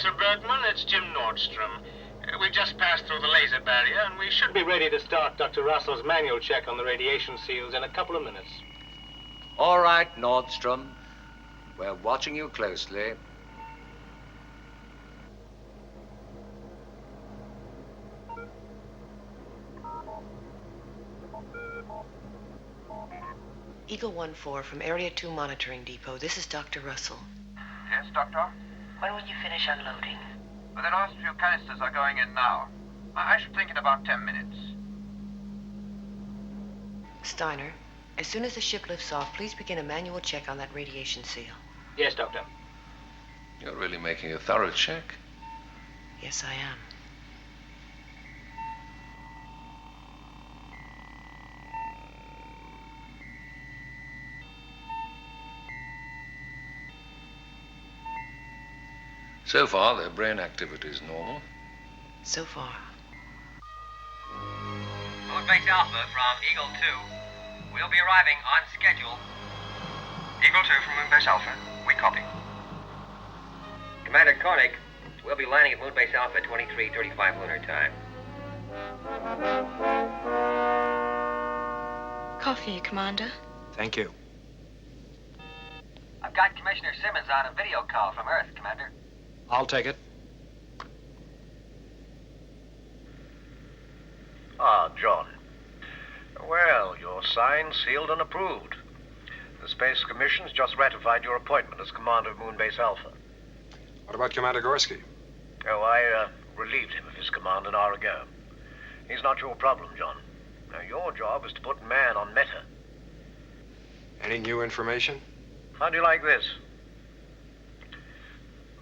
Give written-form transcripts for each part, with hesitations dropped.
Professor Bergman. It's Jim Nordstrom. We've just passed through the laser barrier, and we should be ready to start Dr. Russell's manual check on the radiation seals in a couple of minutes. All right, Nordstrom. We're watching you closely. Eagle 1-4 from Area 2 Monitoring Depot. This is Dr. Russell. Yes, Doctor? When will you finish unloading? Well, the last few canisters are going in now. I should think in about 10 minutes. Steiner, as soon as the ship lifts off, please begin a manual check on that radiation seal. Yes, Doctor. You're really making a thorough check. Yes, I am. So far, their brain activity is normal. So far. Moonbase Alpha from Eagle 2. We'll be arriving on schedule. Eagle 2 from Moonbase Alpha. We copy. Commander Koenig, we'll be landing at Moonbase Alpha at 23:35 lunar time. Coffee, Commander. Thank you. I've got Commissioner Simmons on a video call from Earth, Commander. I'll take it. Ah, John. Well, you're signed, sealed, and approved. The Space Commission's just ratified your appointment as commander of Moonbase Alpha. What about Commander Gorski? Oh, I relieved him of his command an hour ago. He's not your problem, John. Now, your job is to put man on Meta. Any new information? How do you like this?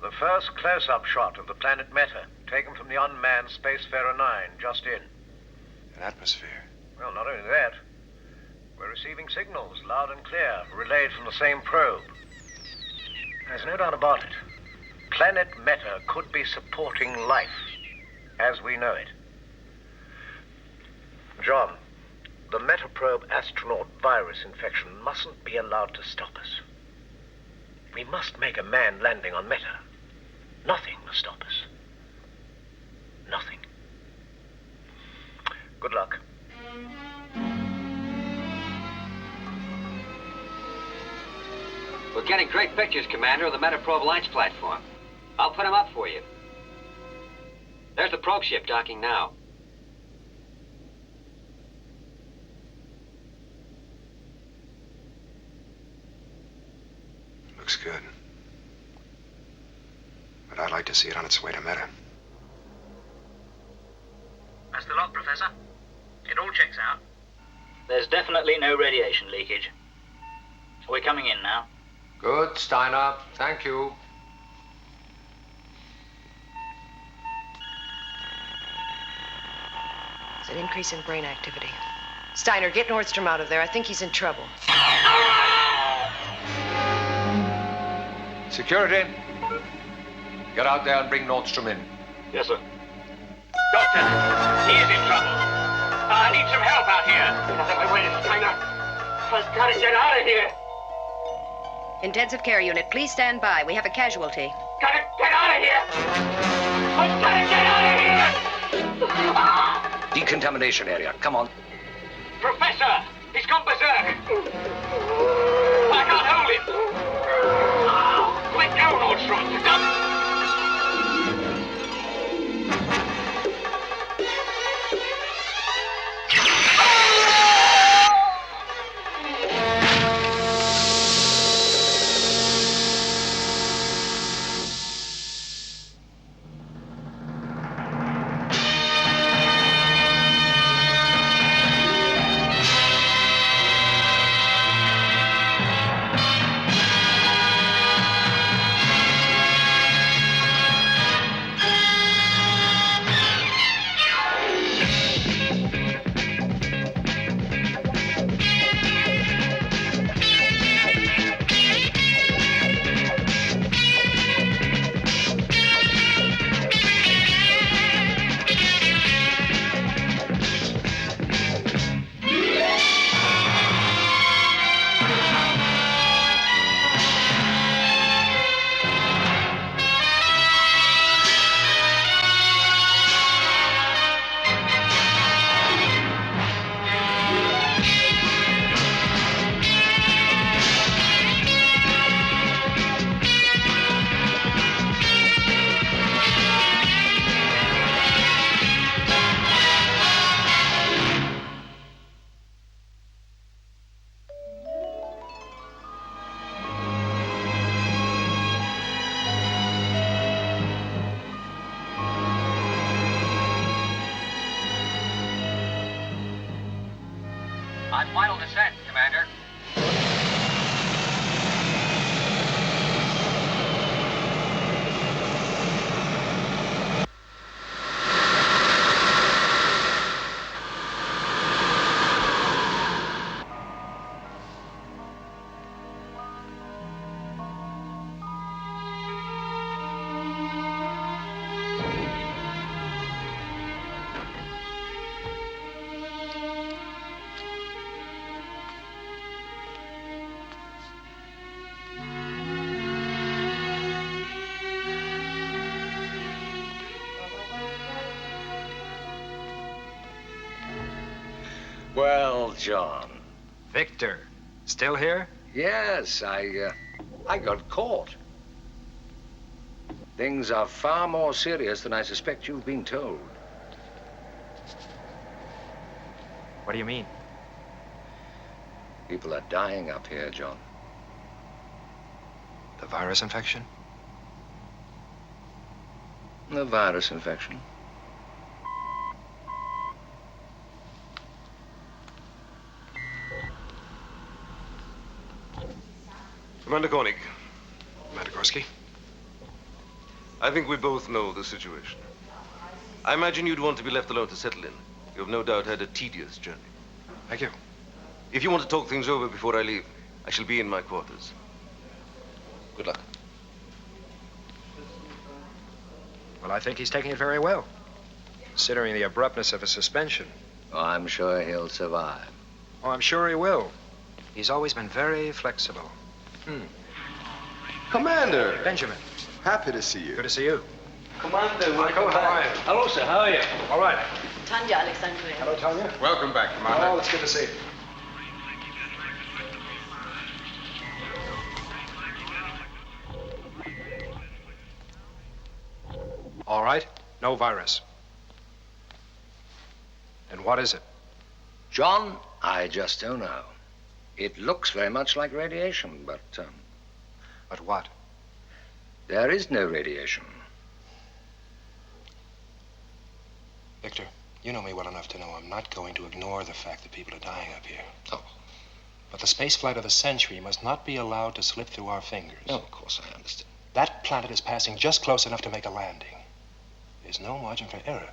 The first close-up shot of the planet Meta, taken from the unmanned Spacefarer 9, just in. An atmosphere. Well, not only that. We're receiving signals, loud and clear, relayed from the same probe. There's no doubt about it. Planet Meta could be supporting life, as we know it. John, the Metaprobe astronaut virus infection mustn't be allowed to stop us. We must make a manned landing on Meta. Nothing must stop us. Nothing. Good luck. We're getting great pictures, Commander, of the Metaprobe launch platform. I'll put them up for you. There's the probe ship docking now. Looks good. But I'd like to see it on its way to Meta. That's the lot, Professor. It all checks out. There's definitely no radiation leakage. We're coming in now. Good, Steiner. Thank you. It's an increase in brain activity. Steiner, get Nordstrom out of there. I think he's in trouble. Security. Get out there and bring Nordstrom in. Yes, sir. Doctor, he is in trouble. I need some help out here. Wait, Steiner. I've got to get out of here. Intensive care unit, please stand by. We have a casualty. Gotta get out of here. I've got to get out of here. Decontamination area. Come on. Professor, he's gone berserk. I can't hold him. Let go, Nordstrom. Stop. Well, John. Victor, still here? Yes, I got caught. Things are far more serious than I suspect you've been told. What do you mean? People are dying up here, John. The virus infection? The virus infection. Commander Koenig, Commander Gorski? I think we both know the situation. I imagine you'd want to be left alone to settle in. You have no doubt had a tedious journey. Thank you. If you want to talk things over before I leave, I shall be in my quarters. Good luck. Well, I think he's taking it very well, considering the abruptness of a suspension. Oh, I'm sure he'll survive. Oh, I'm sure he will. He's always been very flexible. Commander! Benjamin. Happy to see you. Good to see you. Commander, Michael, how are you? Hello, sir. How are you? All right. Tanya Alexandria. Hello, Tanya. Welcome back, Commander. Oh, it's good to see you. All right. No virus. And what is it? John, I just don't know. It looks very much like radiation, but But what? there is no radiation. Victor, you know me well enough to know I'm not going to ignore the fact that people are dying up here. Oh. But the space flight of the century must not be allowed to slip through our fingers. No, of course I understand. That planet is passing just close enough to make a landing. There's no margin for error.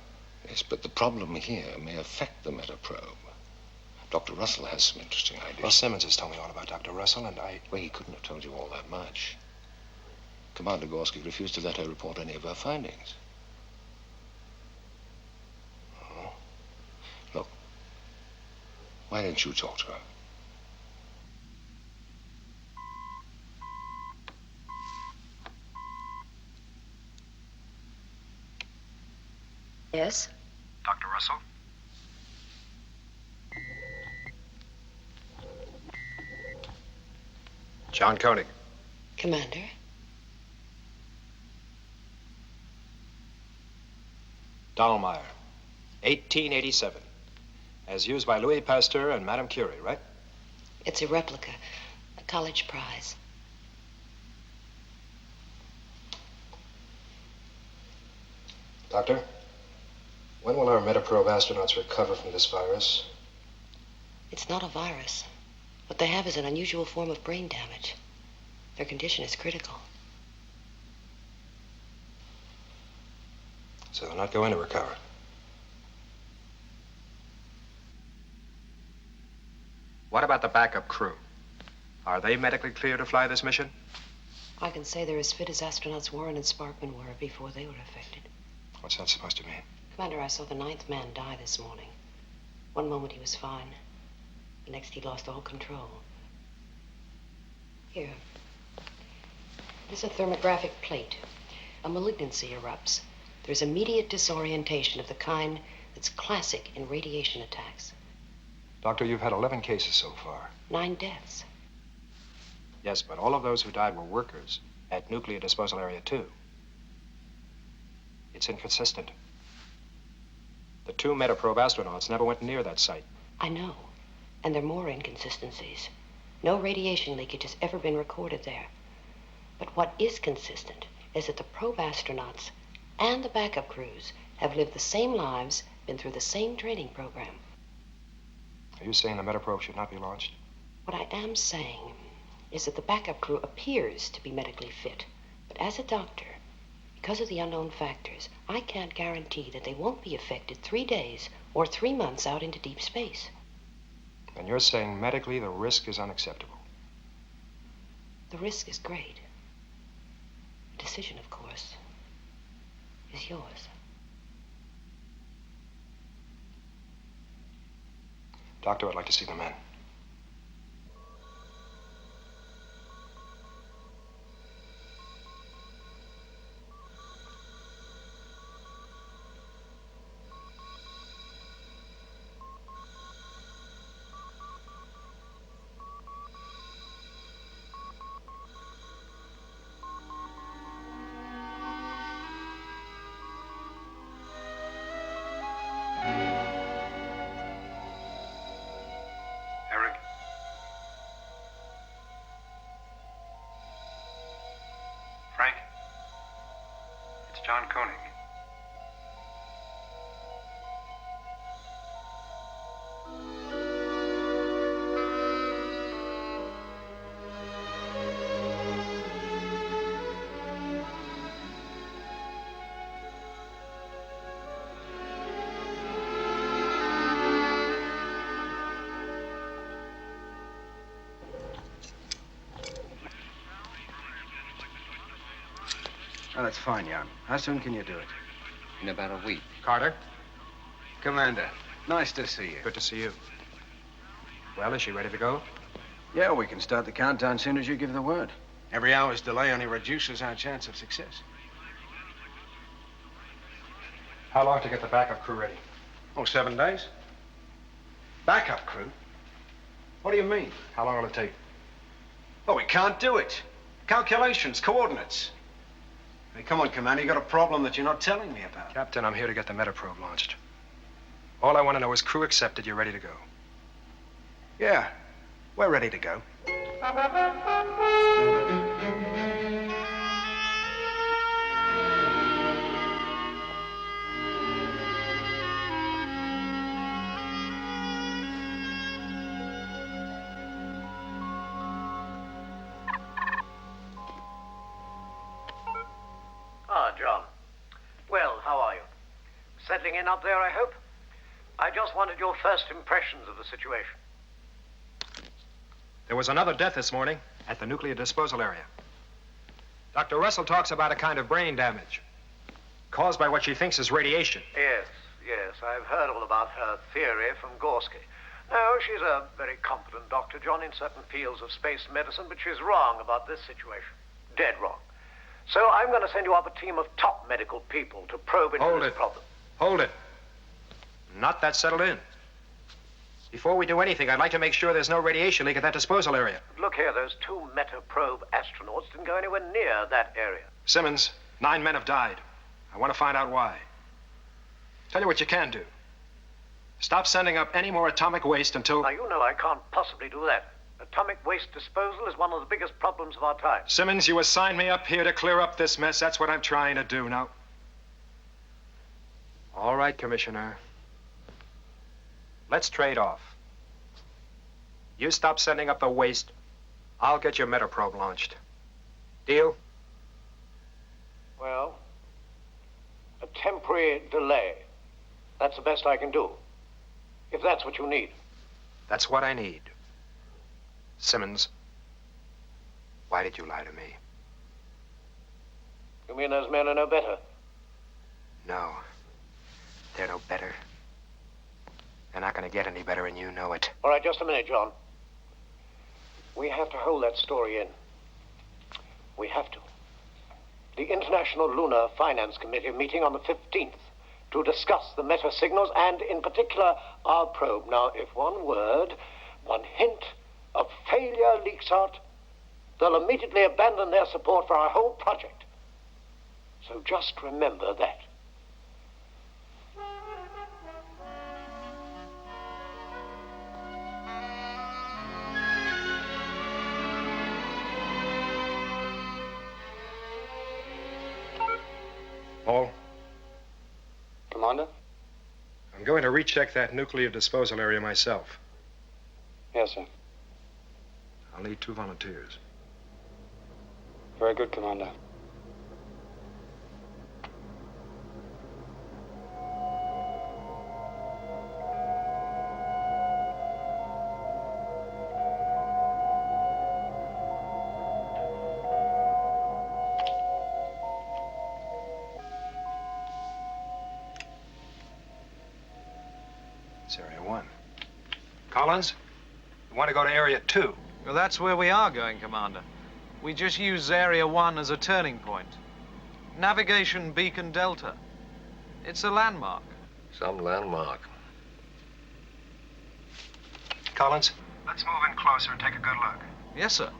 Yes, but the problem here may affect the metaprobe. Dr. Russell has some interesting ideas. Well, Simmons has told me all about Dr. Russell, and I... Well, he couldn't have told you all that much. Commander Gorski refused to let her report any of her findings. Oh. Look, why don't you talk to her? Yes? Dr. Russell? John Koenig. Commander? Dahlmeyer, 1887. As used by Louis Pasteur and Madame Curie, right? It's a replica, a college prize. Doctor, when will our Metaprobe astronauts recover from this virus? It's not a virus. What they have is an unusual form of brain damage. Their condition is critical. So they're not going to recover. What about the backup crew? Are they medically clear to fly this mission? I can say they're as fit as astronauts Warren and Sparkman were before they were affected. What's that supposed to mean? Commander, I saw the 9th man die this morning. One moment he was fine. The next he lost all control. Here. This is a thermographic plate. A malignancy erupts. There's immediate disorientation of the kind that's classic in radiation attacks. Doctor, you've had 11 cases so far. 9 deaths. Yes, but all of those who died were workers at Nuclear Disposal Area 2. It's inconsistent. The 2 Metaprobe astronauts never went near that site. I know. And there are more inconsistencies. No radiation leakage has ever been recorded there. But what is consistent is that the probe astronauts and the backup crews have lived the same lives, been through the same training program. Are you saying the Metaprobe should not be launched? What I am saying is that the backup crew appears to be medically fit. But as a doctor, because of the unknown factors, I can't guarantee that they won't be affected 3 days or 3 months out into deep space. And you're saying medically the risk is unacceptable. The risk is great. The decision, of course, is yours. Doctor, I'd like to see the men. John Koenig. Oh, that's fine, Jan. How soon can you do it? In about a week. Carter, Commander, nice to see you. good to see you. Well, is she ready to go? Yeah, we can start the countdown as soon as you give the word. Every hour's delay only reduces our chance of success. How long to get the backup crew ready? Oh, 7 days. Backup crew? What do you mean? How long will it take? Oh, we can't do it. Calculations, coordinates. Hey, come on, Commander. You got a problem that you're not telling me about. Captain, I'm here to get the Metaprobe launched. All I want to know is crew accepted, you're ready to go. Yeah, we're ready to go. Ah, John. Well, how are you? Settling in up there, I hope? I just wanted your first impressions of the situation. There was another death this morning at the nuclear disposal area. Dr. Russell talks about a kind of brain damage caused by what she thinks is radiation. Yes, I've heard all about her theory from Gorski. No, she's a very competent doctor, John, in certain fields of space medicine, but she's wrong about this situation. Dead wrong. So I'm going to send you up a team of top medical people to probe into this problem. Hold it. Not that settled in. Before we do anything, I'd like to make sure there's no radiation leak at that disposal area. Look here, those 2 Metaprobe astronauts didn't go anywhere near that area. Simmons, 9 men have died. I want to find out why. Tell you what you can do. Stop sending up any more atomic waste until... Now, you know I can't possibly do that. Atomic waste disposal is one of the biggest problems of our time. Simmons, you assigned me up here to clear up this mess. That's what I'm trying to do now. All right, Commissioner. Let's trade off. You stop sending up the waste. I'll get your Metaprobe launched. Deal? Well, a temporary delay. That's the best I can do. If that's what you need. That's what I need. Simmons, why did you lie to me? You mean those men are no better? No. They're no better. They're not going to get any better, and you know it. All right, just a minute, John. We have to hold that story in. We have to. The International Lunar Finance Committee meeting on the 15th to discuss the meta signals and, in particular, our probe. Now, if one word, one hint of failure leaks out, they'll immediately abandon their support for our whole project. So just remember that. Paul, Commander? I'm going to recheck that nuclear disposal area myself. Yes, sir. I'll need 2 volunteers. Very good, Commander. It's Area 1. Collins, you want to go to Area 2? Well, that's where we are going, Commander. We just use Area 1 as a turning point. Navigation Beacon Delta. It's a landmark. Some landmark. Collins, let's move in closer and take a good look. Yes, sir.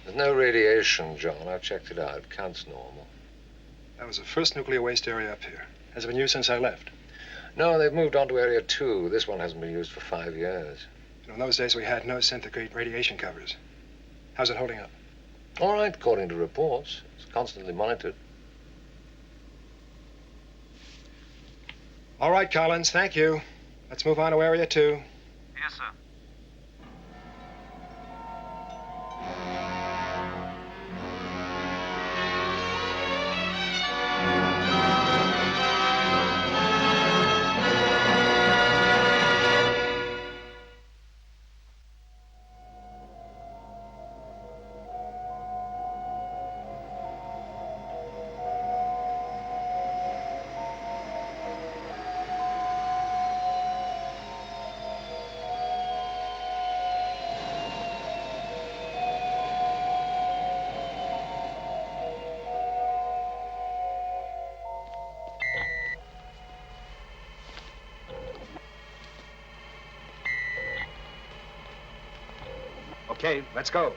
There's no radiation, John. I've checked it out. Counts normal. That was the first nuclear waste area up here. Has it been used since I left? No, they've moved on to Area 2. This one hasn't been used for 5 years. In those days, we had no centigrade radiation covers. How's it holding up? All right, according to reports. It's constantly monitored. All right, Collins, thank you. Let's move on to Area 2. Yes, sir. Okay, let's go.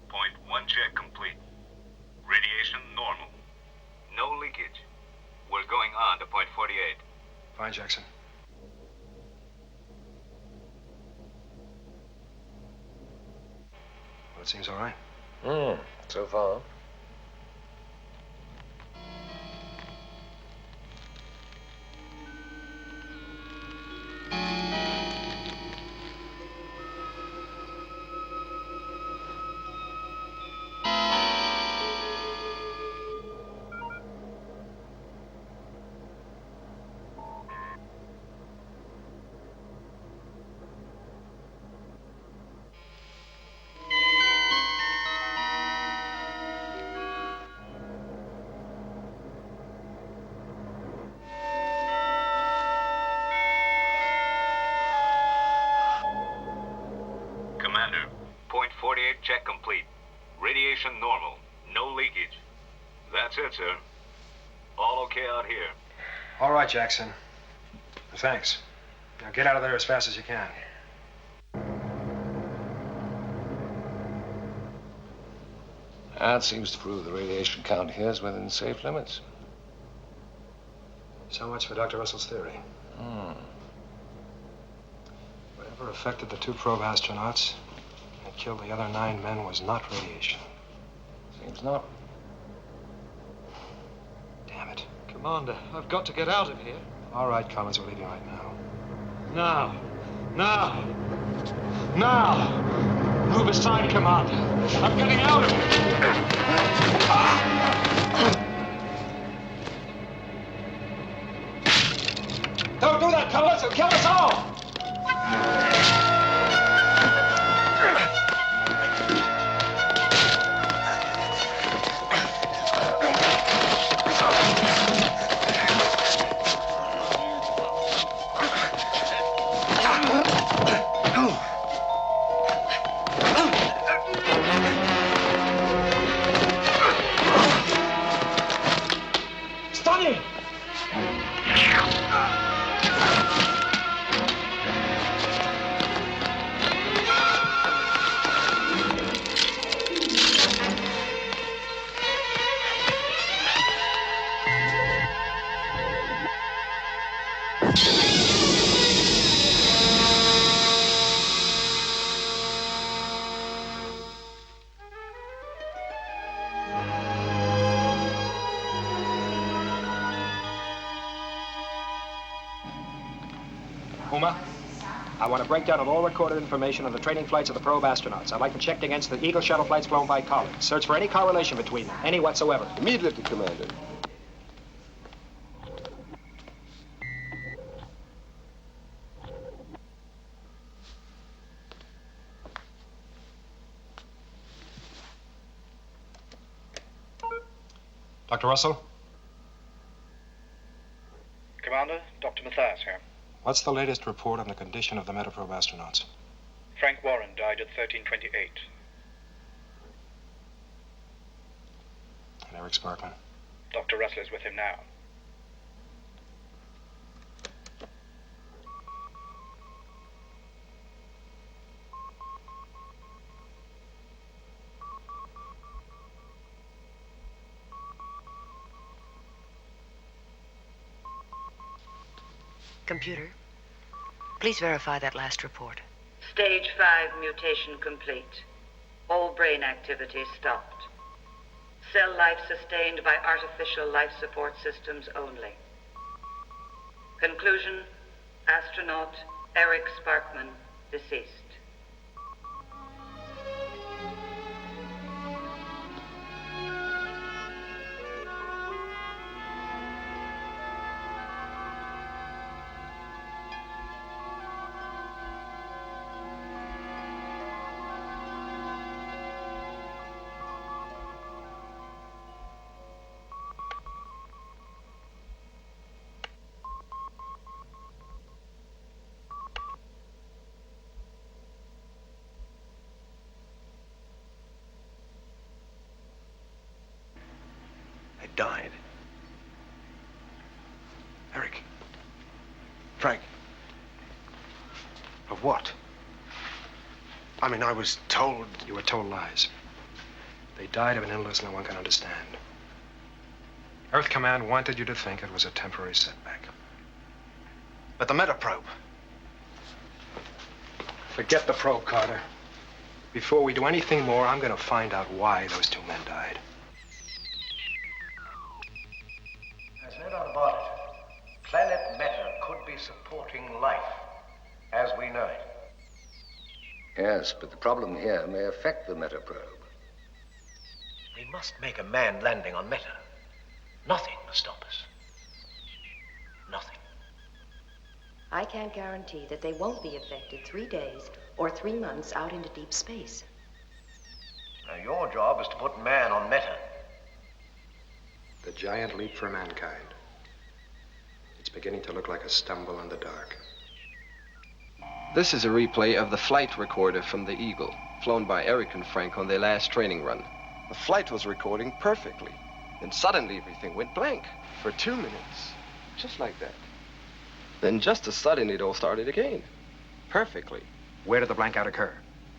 Point 1 check complete. Radiation normal. No leakage. We're going on to point 48. Fine, Jackson. Well, it seems all right. So far. Commander, point 48 check complete. Radiation normal. No leakage. That's it, sir. All okay out here. All right, Jackson. Thanks. Now get out of there as fast as you can. That seems to prove the radiation count here is within safe limits. So much for Dr. Russell's theory. Whatever affected the 2 probe astronauts and killed the other 9 men was not radiation. Seems not. Damn it. Commander, I've got to get out of here. All right, Collins, we're leaving right now. Now. Now. Now. Move aside, Commander. I'm getting out of here. Don't do that, Collins! It'll kill us all! I want a breakdown of all recorded information on the training flights of the probe astronauts. I'd like them checked against the Eagle shuttle flights flown by Collins. Search for any correlation between them, any whatsoever. Immediately, Commander. Dr. Russell? Commander, Dr. Mathias here. What's the latest report on the condition of the Metaprobe astronauts? Frank Warren died at 1328. Eric Sparkman? Dr. Russell is with him now. Computer, please verify that last report. Stage 5 mutation complete. All brain activity stopped. Cell life sustained by artificial life support systems only. Conclusion, astronaut Eric Sparkman, deceased. Died. Eric. Frank. Of what? I mean, I was told... You were told lies. They died of an illness no one can understand. Earth Command wanted you to think it was a temporary setback. But the metaprobe... Forget the probe, Carter. Before we do anything more, I'm gonna find out why those two men died. There's no doubt about it. Planet Meta could be supporting life as we know it. Yes, but the problem here may affect the metaprobe. We must make a manned landing on Meta. Nothing to stop us. Nothing. I can't guarantee that they won't be affected 3 days or 3 months out into deep space. Now, your job is to put man on Meta. The giant leap for mankind. It's beginning to look like a stumble in the dark. This is a replay of the flight recorder from the Eagle, flown by Eric and Frank on their last training run. The flight was recording perfectly. Then suddenly everything went blank for 2 minutes, just like that. Then just as suddenly it all started again, perfectly. Where did the blankout occur?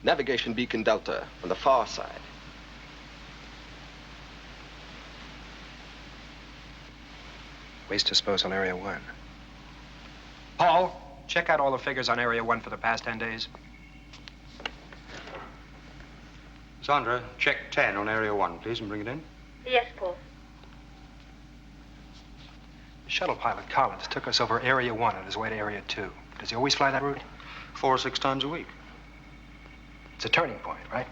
Navigation beacon Delta, on the far side. Waste disposal on Area 1. Paul, check out all the figures on Area 1 for the past 10 days. Sandra, check 10 on Area 1, please, and bring it in. Yes, Paul. Shuttle pilot Collins took us over Area 1 on his way to Area 2. Does he always fly that route? 4 or 6 times a week. It's a turning point, right?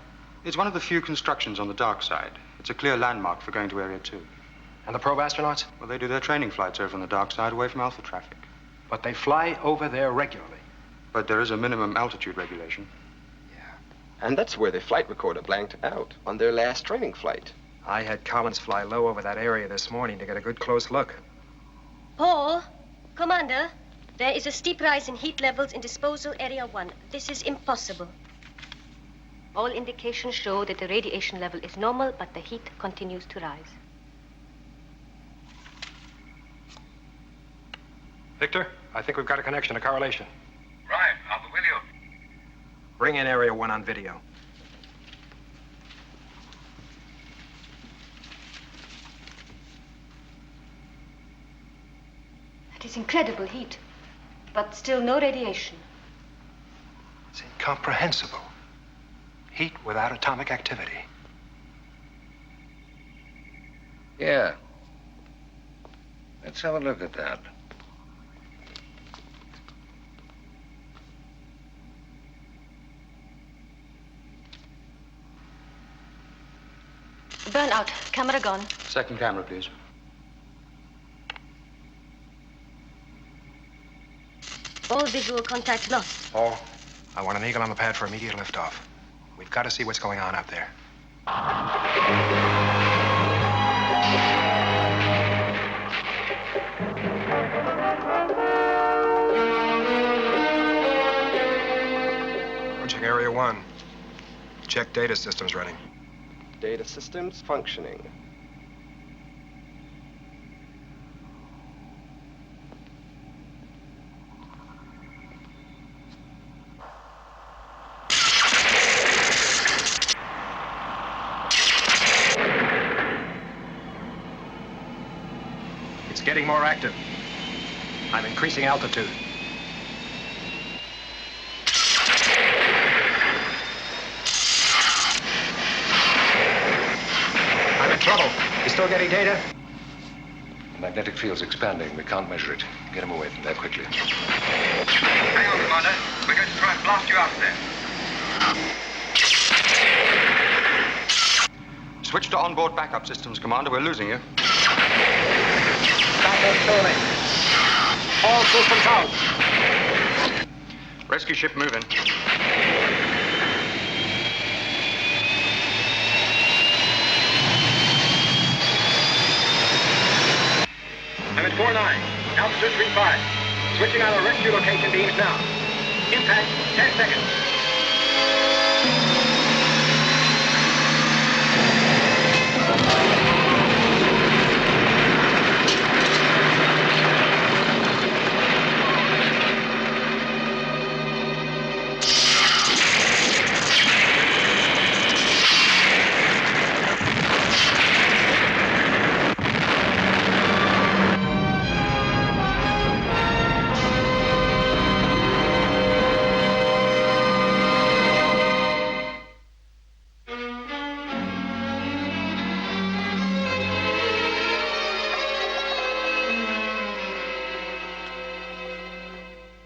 It's one of the few constructions on the dark side. It's a clear landmark for going to Area 2. And the probe astronauts? Well, they do their training flights over on the dark side, away from Alpha traffic. But they fly over there regularly. But there is a minimum altitude regulation. And that's where the flight recorder blanked out, on their last training flight. I had Collins fly low over that area this morning to get a good close look. Paul, Commander, there is a steep rise in heat levels in disposal area 1. This is impossible. All indications show that the radiation level is normal, but the heat continues to rise. Victor, I think we've got a connection, a correlation. Right, I'll be with you. Bring in Area 1 on video. It is incredible heat, but still no radiation. It's incomprehensible. Heat without atomic activity. Yeah. Let's have a look at that. Burnout. Camera gone. Second camera, please. All visual contact lost. Paul, I want an Eagle on the pad for immediate liftoff. We've got to see what's going on out there. Approaching Area 1. Check data systems running. Data systems functioning. It's getting more active. I'm increasing altitude. I'm in trouble. You still getting data? The magnetic field's expanding. We can't measure it. Get him away from there quickly. Hang on, Commander. We're going to try and blast you out of there. Switch to onboard backup systems, Commander. We're losing you. Backup failing. All systems out. Rescue ship moving. I'm at 4-9. Altitude 3-5. Switching on our rescue location beams now. Impact, 10 seconds.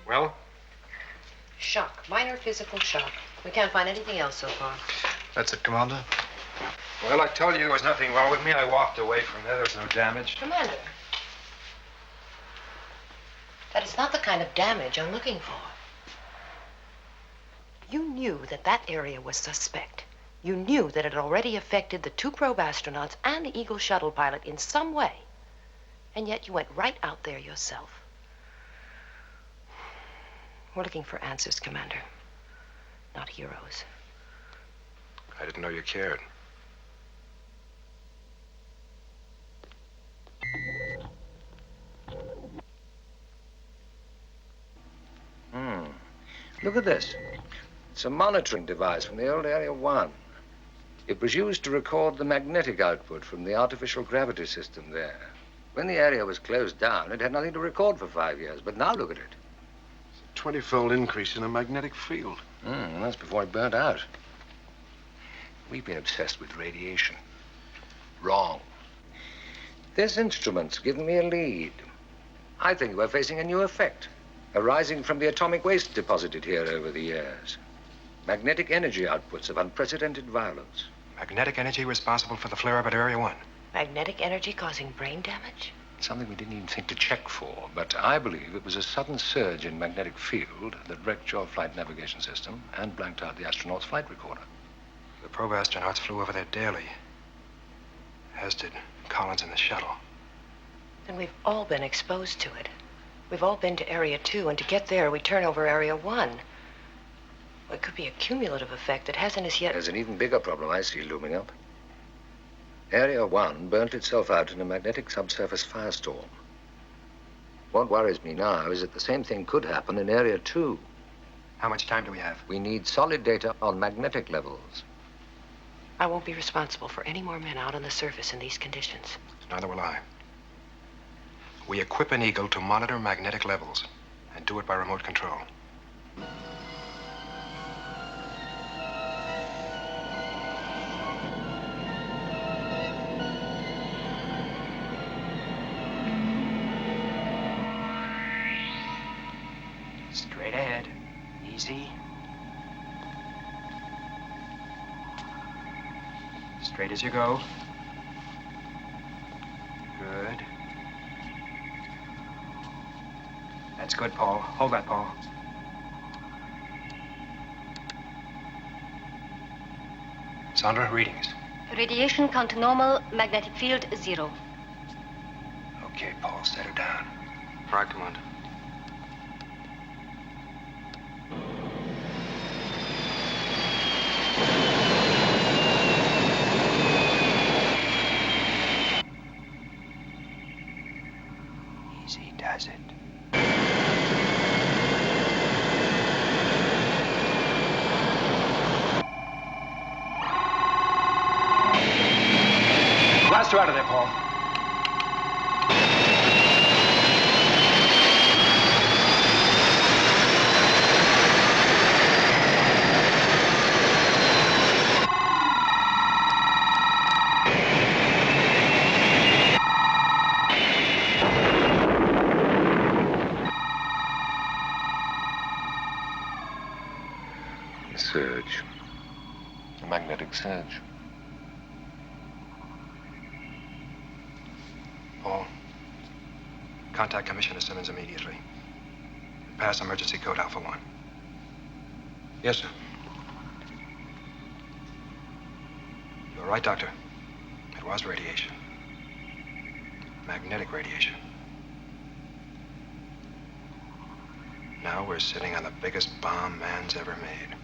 Well? Shock. Minor physical shock. We can't find anything else so far. That's it, Commander. Well, I told you there was nothing wrong with me. I walked away from there. There was no damage. Commander. That is not the kind of damage I'm looking for. You knew that that area was suspect. You knew that it had already affected the 2 probe astronauts and the Eagle shuttle pilot in some way. And yet you went right out there yourself. We're looking for answers, Commander. Not heroes. I didn't know you cared. Look at this. It's a monitoring device from the old Area 1. It was used to record the magnetic output from the artificial gravity system there. When the area was closed down, it had nothing to record for 5 years. But now look at it. 20-fold increase in the magnetic field. That's before it burnt out. We've been obsessed with radiation. Wrong. This instrument's given me a lead. I think we're facing a new effect, arising from the atomic waste deposited here over the years. Magnetic energy outputs of unprecedented violence. Magnetic energy responsible for the flare-up at Area 1. Magnetic energy causing brain damage? Something we didn't even think to check for, but I believe it was a sudden surge in magnetic field that wrecked your flight navigation system and blanked out the astronaut's flight recorder. The probe astronauts flew over there daily, as did Collins and the shuttle. Then we've all been exposed to it. We've all been to Area 2, and to get there, we turn over Area 1. Well, it could be a cumulative effect that hasn't as yet... There's an even bigger problem I see looming up. Area 1 burnt itself out in a magnetic subsurface firestorm. What worries me now is that the same thing could happen in Area 2. How much time do we have? We need solid data on magnetic levels. I won't be responsible for any more men out on the surface in these conditions. Neither will I. We equip an Eagle to monitor magnetic levels and do it by remote control. Straight ahead. Easy. Straight as you go. Good. That's good, Paul. Hold that, Paul. Sandra, readings. Radiation count normal, magnetic field 0. Okay, Paul, set her down. Right, Commander. Easy does it. Blast her out of there, Paul. surge. Paul, contact Commissioner Simmons immediately. Pass emergency code Alpha 1. Yes, sir. You're right, Doctor. It was radiation. Magnetic radiation. Now we're sitting on the biggest bomb man's ever made.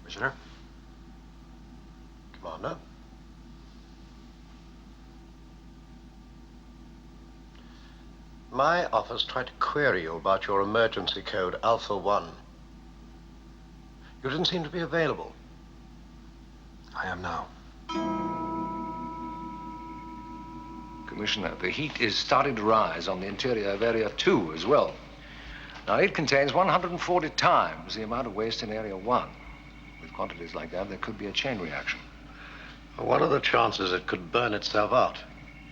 Commissioner? Commander? My office tried to query you about your emergency code Alpha 1. You didn't seem to be available. I am now. Commissioner, the heat is starting to rise on the interior of Area 2 as well. Now, it contains 140 times the amount of waste in Area 1. With quantities like that, there could be a chain reaction. What are the chances it could burn itself out,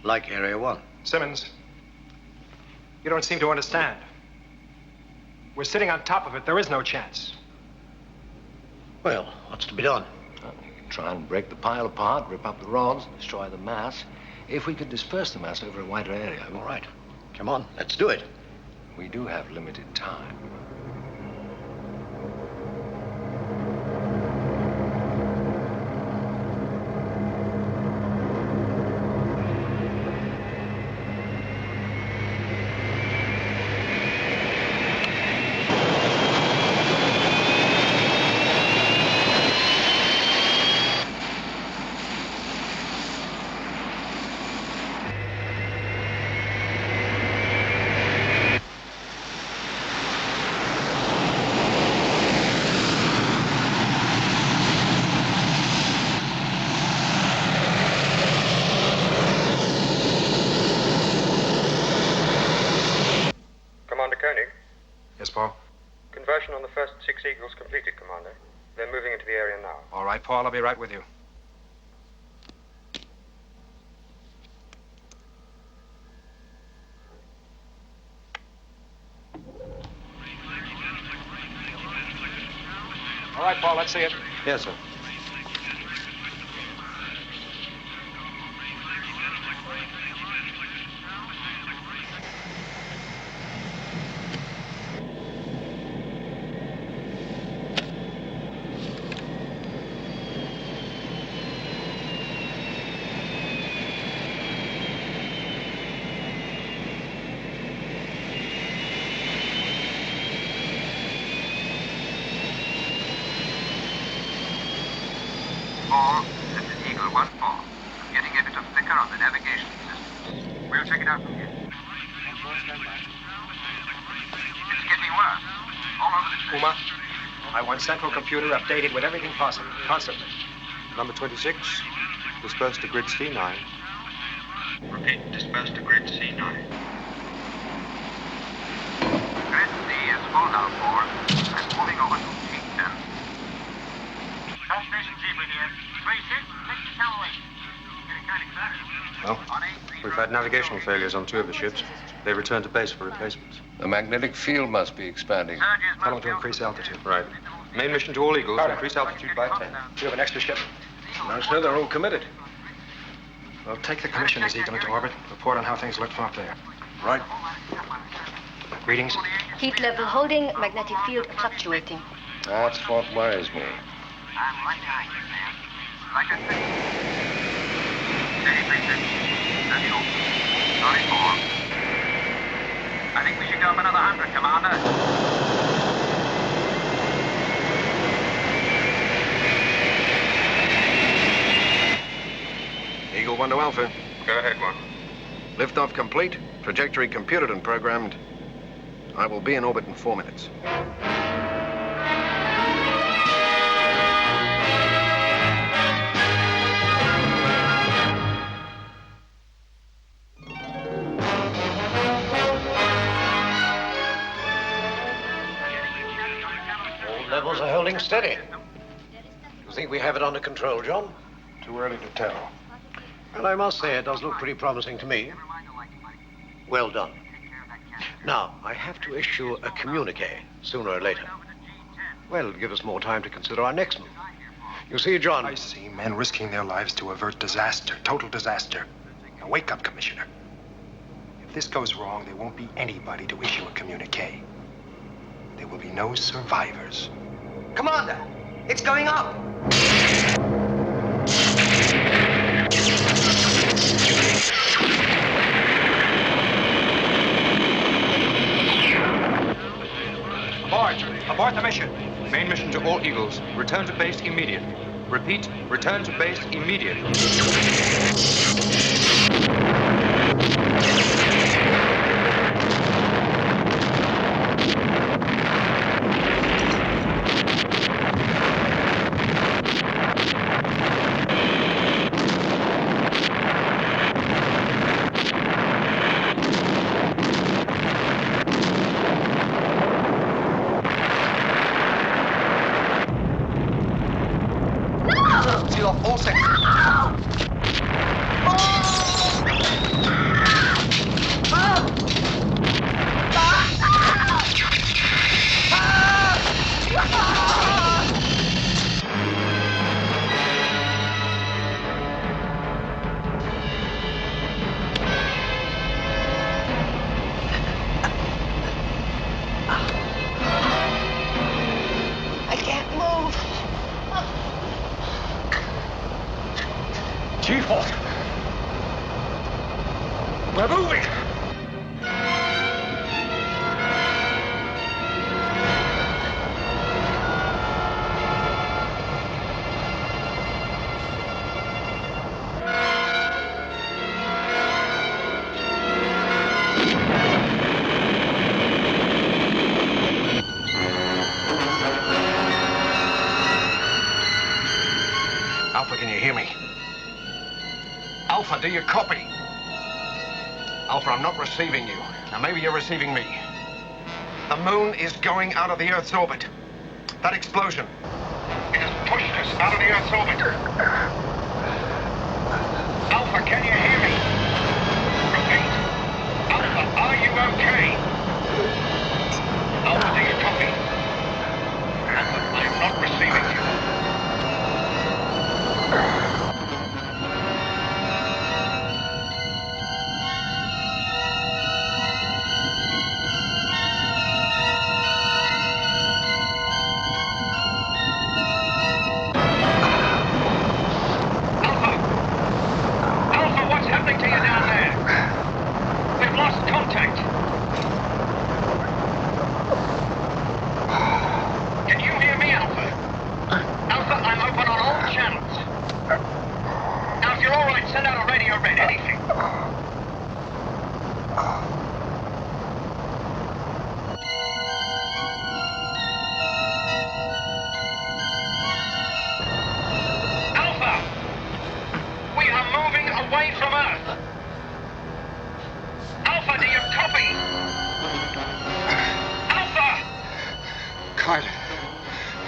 like Area 1? Simmons, you don't seem to understand. We're sitting on top of it. There is no chance. Well, what's to be done? Well, you can try and break the pile apart, rip up the rods, destroy the mass. If we could disperse the mass over a wider area. All right. Come on, let's do it. We do have limited time. Yes, Paul? Conversion on the first 6 Eagles completed, Commander. They're moving into the area now. All right, Paul, I'll be right with you. All right, Paul, let's see it. Yes, sir. Paul, this is Eagle 1-4. I'm getting a bit of flicker on the navigation system. We'll check it out from here. It's getting worse. All over the place. Uma, I want central computer updated with everything possible, constantly. Number 26, dispersed to grid C9. Repeat, dispersed to grid C9. Grid C is full now, 4. I'm moving over to T10. Station Zebra here. 36, take the Callaway. Getting kind of excited. Well, we've had navigational failures on 2 of the ships. They returned to base for replacements. The magnetic field must be expanding. Tell them to increase altitude. Right. Main mission to all Eagles, increase altitude by 10. Do you have an extra ship? No, sir, they're all committed. Well, take the Commissioner's Eagle into orbit. Report on how things look from up there. Right. Readings? Heat level holding, magnetic field fluctuating. That's what worries me. I'm right behind you, man. Like I said. Steady, 350. That's all. Sorry, 4. I think we should go up another 100, Commander. Eagle 1 to Alpha. Go ahead, 1. Liftoff complete, trajectory computed and programmed. I will be in orbit in 4 minutes. All levels are holding steady. You think we have it under control, John? Too early to tell. Well, I must say it does look pretty promising to me. Well done. Now, I have to issue a communique sooner or later. Well, it'll give us more time to consider our next move. You see, John... I see men risking their lives to avert disaster, total disaster. Now, wake up, Commissioner. If this goes wrong, there won't be anybody to issue a communique. There will be no survivors. Commander, it's going up! Abort the mission. Main mission to all Eagles. Return to base immediate. Repeat, return to base immediate. We're moving! Alpha, can you hear me? Alpha, do you copy? Alpha, I'm not receiving you. Now, maybe you're receiving me. The moon is going out of the Earth's orbit. That explosion, it has pushed us out of the Earth's orbit. Alpha, can you hear me? Repeat. Alpha, are you okay? Alpha, do you copy? Alpha, I am not receiving you.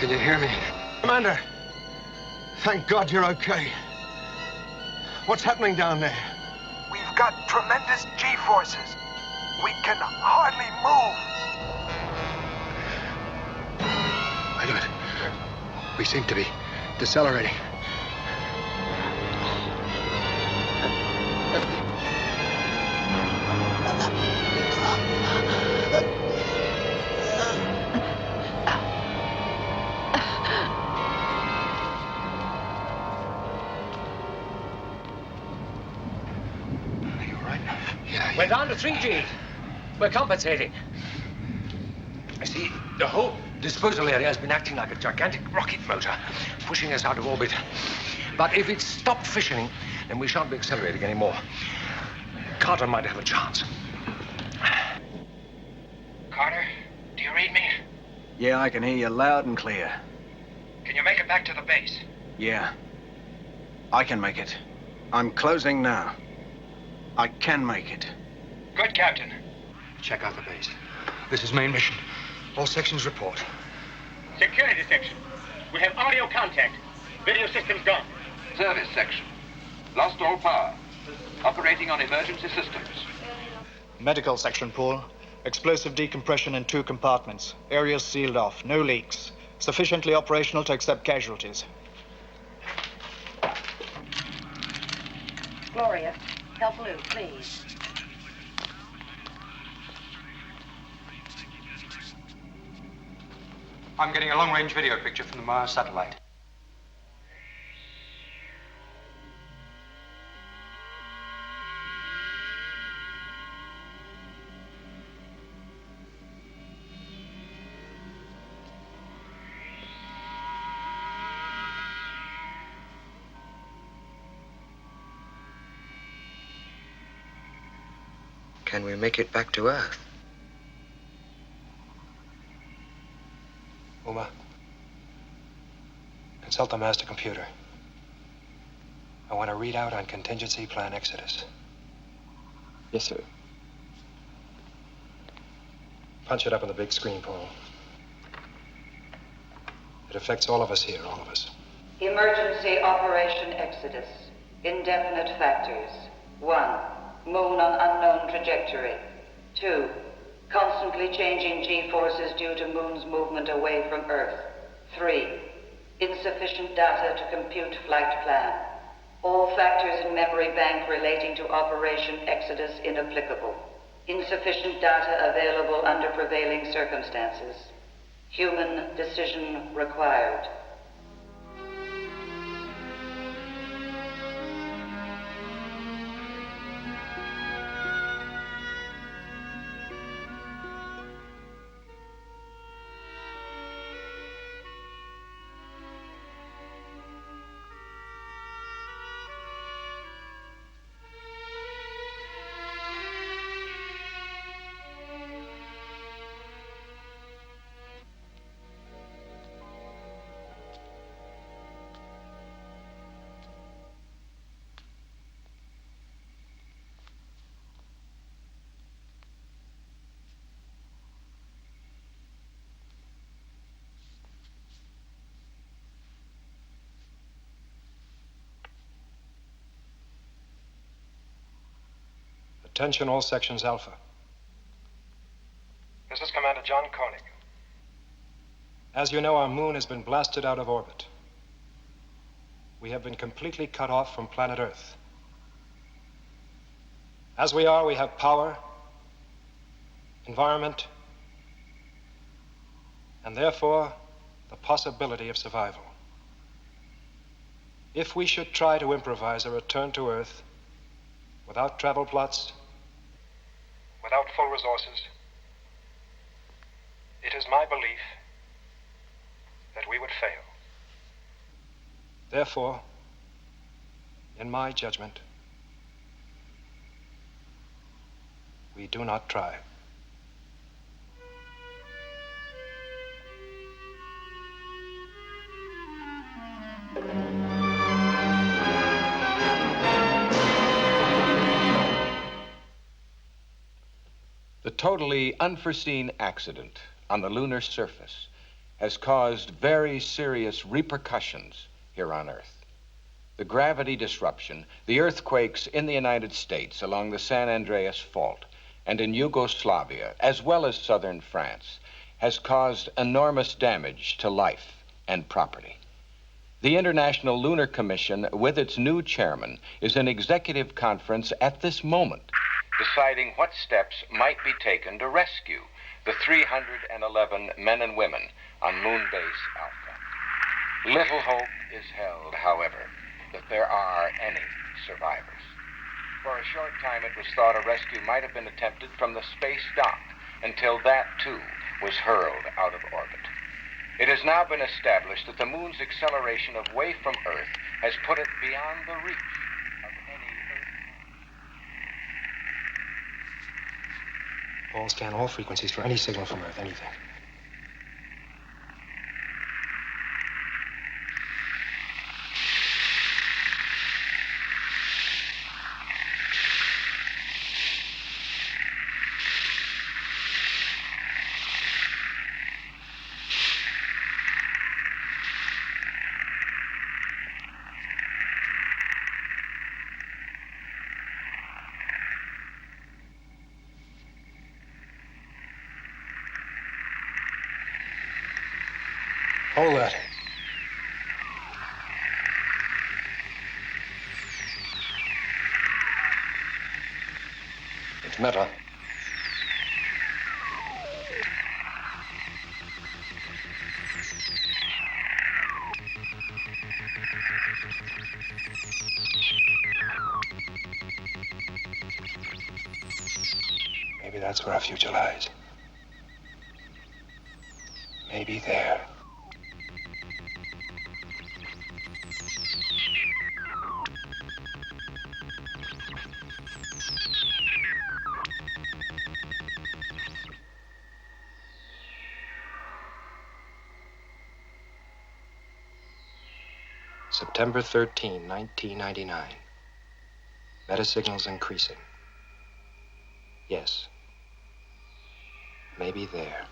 Can you hear me? Commander, thank God you're okay. What's happening down there? We've got tremendous G-forces. We can hardly move. Wait a minute. We seem to be decelerating. We're down to 3G. We're compensating. I see, the whole disposal area has been acting like a gigantic rocket motor, pushing us out of orbit. But if it stopped fissioning, then we shan't be accelerating anymore. Carter might have a chance. Carter, do you read me? Yeah, I can hear you loud and clear. Can you make it back to the base? Yeah. I can make it. I'm closing now. I can make it. Good, Captain. Check out the base. This is main mission. All sections report. Security section. We have audio contact. Video system's gone. Service section. Lost all power. Operating on emergency systems. Medical section, Paul. Explosive decompression in 2 compartments. Areas sealed off. No leaks. Sufficiently operational to accept casualties. Gloria, help Lou, please. I'm getting a long-range video picture from the Mars satellite. Can we make it back to Earth? Uma, consult the master computer. I want a readout on contingency plan Exodus. Yes, sir. Punch it up on the big screen, Paul. It affects all of us here, all of us. Emergency Operation Exodus. Indefinite factors. 1. Moon on unknown trajectory. 2. Constantly changing G-forces due to Moon's movement away from Earth. 3. Insufficient data to compute flight plan. All factors in memory bank relating to Operation Exodus inapplicable. Insufficient data available under prevailing circumstances. Human decision required. Attention all sections Alpha. This is Commander John Koenig. As you know, our moon has been blasted out of orbit. We have been completely cut off from planet Earth. As we are, we have power, environment, and therefore the possibility of survival. If we should try to improvise a return to Earth without travel plots, Without full resources, it is my belief that we would fail. therefore, in my judgment, we do not try. The totally unforeseen accident on the lunar surface has caused very serious repercussions here on Earth. The gravity disruption, the earthquakes in the United States along the San Andreas Fault and in Yugoslavia, as well as southern France, has caused enormous damage to life and property. The International Lunar Commission, with its new chairman, is in executive conference at this moment, deciding what steps might be taken to rescue the 311 men and women on Moon Base Alpha. Little hope is held, however, that there are any survivors. For a short time, it was thought a rescue might have been attempted from the space dock, until that, too, was hurled out of orbit. It has now been established that the moon's acceleration away from Earth has put it beyond the reach of any Earth. Paul, scan all frequencies for any signal from Earth, anything. Hold that. It's Meta. Maybe that's where our future lies. Maybe there. September 13, 1999. Meta signals increasing. Yes. Maybe there.